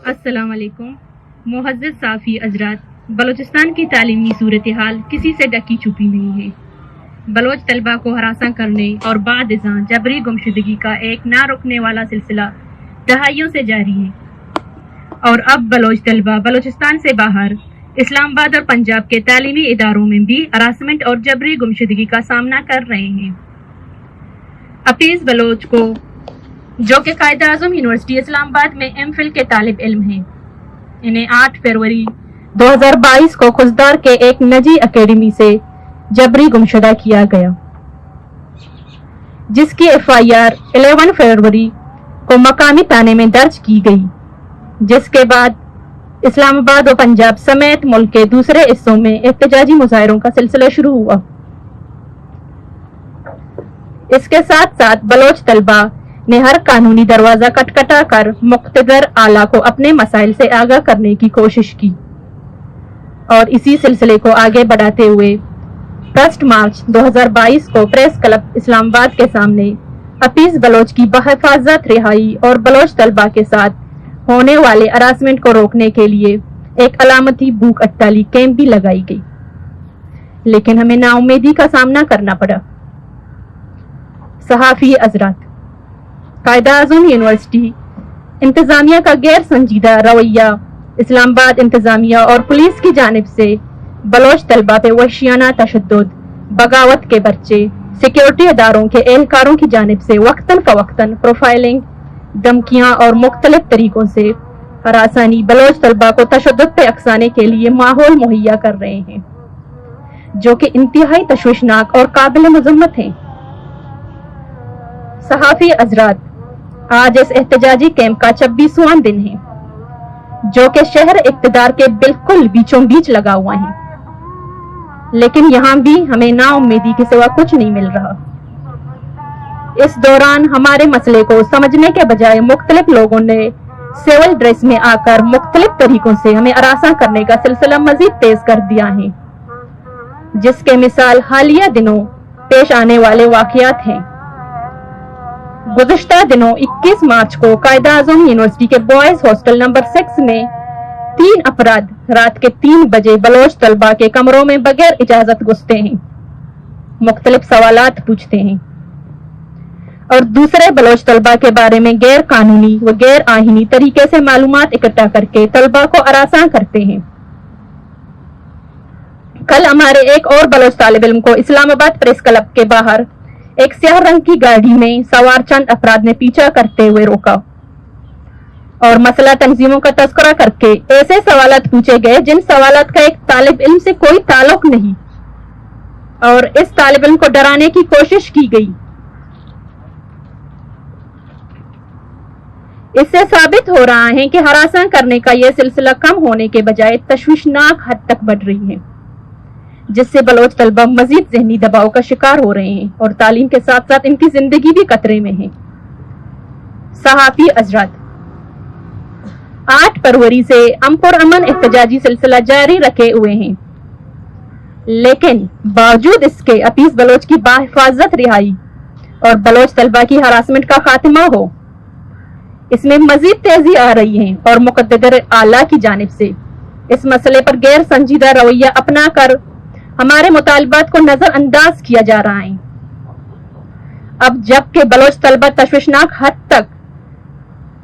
السلام علیکم معزز صافی حضرات، بلوچستان کی تعلیمی صورتحال کسی سے ڈکی چھپی نہیں ہے۔ بلوچ طلبہ کو ہراساں کرنے اور بعد ازاں جبری گمشدگی کا ایک نہ رکنے والا سلسلہ دہائیوں سے جاری ہے، اور اب بلوچ طلبہ بلوچستان سے باہر اسلام آباد اور پنجاب کے تعلیمی اداروں میں بھی ہراسمنٹ اور جبری گمشدگی کا سامنا کر رہے ہیں۔ حفیظ بلوچ کو، جو کہ قائد اعظم یونیورسٹی اسلام آباد میں ایم فل کے طالب علم ہیں، انہیں 8 فروری 2022 کو خزدار کے ایک نجی اکیڈمی سے جبری گمشدہ کیا گیا، جس کی FIR 11 فروری کو مقامی تھانے میں درج کی گئی، جس کے بعد اسلام آباد و پنجاب سمیت ملک کے دوسرے حصوں میں احتجاجی مظاہروں کا سلسلہ شروع ہوا۔ اس کے ساتھ ساتھ بلوچ طلبہ نے ہر قانونی دروازہ کٹکھٹا کر مقتدر اعلیٰ کو اپنے مسائل سے آگاہ کرنے کی کوشش کی، اور اسی سلسلے کو آگے بڑھاتے ہوئے 1 مارچ 2022 کو پریس کلب اسلام آباد کے سامنے حفیظ بلوچ کی بحفاظت رہائی اور بلوچ طلبہ کے ساتھ ہونے والے ہراسمنٹ کو روکنے کے لیے ایک علامتی بھوک ہڑتال کیمپ بھی لگائی گئی، لیکن ہمیں نا امیدی کا سامنا کرنا پڑا۔ صحافی حضرات، قائد اعظم یونیورسٹی انتظامیہ کا غیر سنجیدہ رویہ، اسلام آباد انتظامیہ اور پولیس کی جانب سے بلوچ طلبہ پہ وحشیانہ تشدد، بغاوت کے پرچے، سیکیورٹی اداروں کے اہلکاروں کی جانب سے وقتاً فوقتاً پروفائلنگ، دھمکیاں اور مختلف طریقوں سے ہراسانی بلوچ طلبہ کو تشدد پہ اکسانے کے لیے ماحول مہیا کر رہے ہیں، جو کہ انتہائی تشویشناک اور قابل مذمت ہیں۔ صحافی حضرات، آج اس احتجاجی کیمپ کا 26واں دن ہے، جو کہ شہر اقتدار کے بالکل بیچوں بیچ لگا ہوا ہے، لیکن یہاں بھی ہمیں نا امیدی کے سوا کچھ نہیں مل رہا۔ اس دوران ہمارے مسئلے کو سمجھنے کے بجائے مختلف لوگوں نے سول ڈریس میں آ کر مختلف طریقوں سے ہمیں ہراساں کرنے کا سلسلہ مزید تیز کر دیا ہے، جس کے مثال حالیہ دنوں پیش آنے والے واقعات ہیں۔ گزشتہ دنوں 21 مارچ کو قائد اعظم یونیورسٹی کے بوائز ہاسٹل نمبر 6 میں 3 افراد رات کے 3 بجے بلوچ طلبہ کے کمروں میں بغیر اجازت گھستے ہیں، مختلف سوالات پوچھتے ہیں اور دوسرے بلوچ طلبہ کے بارے میں غیر قانونی و غیر آئینی طریقے سے معلومات اکٹھا کر کے طلبہ کو ہراساں کرتے ہیں۔ کل ہمارے ایک اور بلوچ طالب علم کو اسلام آباد پریس کلب کے باہر ایک سیاہ رنگ کی گاڑی میں سوار چند افراد نے پیچھا کرتے ہوئے روکا اور مسئلہ تنظیموں کا تذکرہ کر کے ایسے سوالات پوچھے گئے جن سوالات کا ایک طالب علم سے کوئی تعلق نہیں، اور اس طالب علم کو ڈرانے کی کوشش کی گئی۔ اس سے ثابت ہو رہا ہے کہ ہراساں کرنے کا یہ سلسلہ کم ہونے کے بجائے تشویشناک حد تک بڑھ رہی ہے، جس سے بلوچ طلبہ مزید ذہنی دباؤ کا شکار ہو رہے ہیں اور تعلیم کے ساتھ ساتھ ان کی زندگی بھی خطرے میں ہے۔ صحافی حضرات، 8 فروری سے ہم پرامن احتجاجی سلسلہ جاری رکھے ہوئے ہیں، لیکن باوجود اس کے حفیظ بلوچ کی بحفاظت رہائی اور بلوچ طلبہ کی ہراسمنٹ کا خاتمہ ہو، اس میں مزید تیزی آ رہی ہے اور مقتدر اعلیٰ کی جانب سے اس مسئلے پر غیر سنجیدہ رویہ اپنا کر ہمارے مطالبات کو نظر انداز کیا جا رہا ہے۔ اب جب کہ بلوچ طلبہ تشویشناک حد تک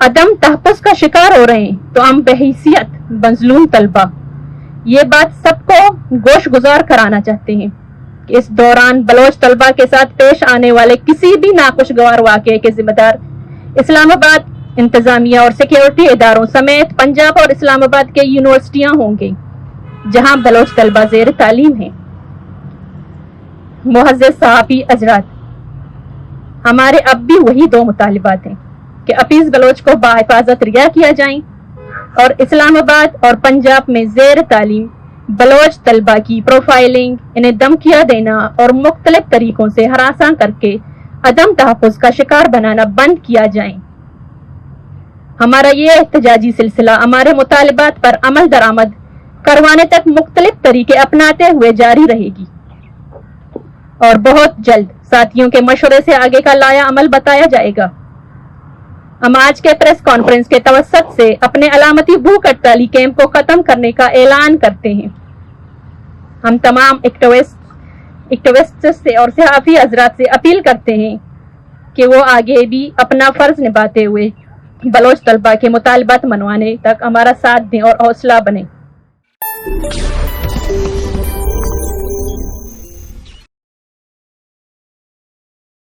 عدم تحفظ کا شکار ہو رہے ہیں، تو ہم بحیثیت مظلوم طلبہ یہ بات سب کو گوش گزار کرانا چاہتے ہیں کہ اس دوران بلوچ طلبہ کے ساتھ پیش آنے والے کسی بھی ناخوشگوار واقعے کے ذمہ دار اسلام آباد انتظامیہ اور سیکیورٹی اداروں سمیت پنجاب اور اسلام آباد کے یونیورسٹیاں ہوں گی جہاں بلوچ طلبہ زیر تعلیم ہیں۔ معزز صحافی حضرات، ہمارے اب بھی وہی 2 مطالبات ہیں کہ حفیظ بلوچ کو بحفاظت رہا کیا جائیں اور اسلام آباد اور پنجاب میں زیر تعلیم بلوچ طلبہ کی پروفائلنگ، انہیں دھمکیاں دینا اور مختلف طریقوں سے ہراساں کر کے عدم تحفظ کا شکار بنانا بند کیا جائیں۔ ہمارا یہ احتجاجی سلسلہ ہمارے مطالبات پر عمل درآمد کروانے تک مختلف طریقے اپناتے ہوئے جاری رہے گی، اور بہت جلد ساتھیوں کے مشورے سے آگے کا لایا عمل بتایا جائے گا۔ ہم آج کے پریس کانفرنس کے توسط سے اپنے علامتی بھوک ہڑتالی کیمپ کو ختم کرنے کا اعلان کرتے ہیں۔ ہم تمام ایکٹیوسٹ سے اور صحافی حضرات سے اپیل کرتے ہیں کہ وہ آگے بھی اپنا فرض نبھاتے ہوئے بلوچ طلبہ کے مطالبات منوانے تک ہمارا ساتھ دیں اور حوصلہ بنیں۔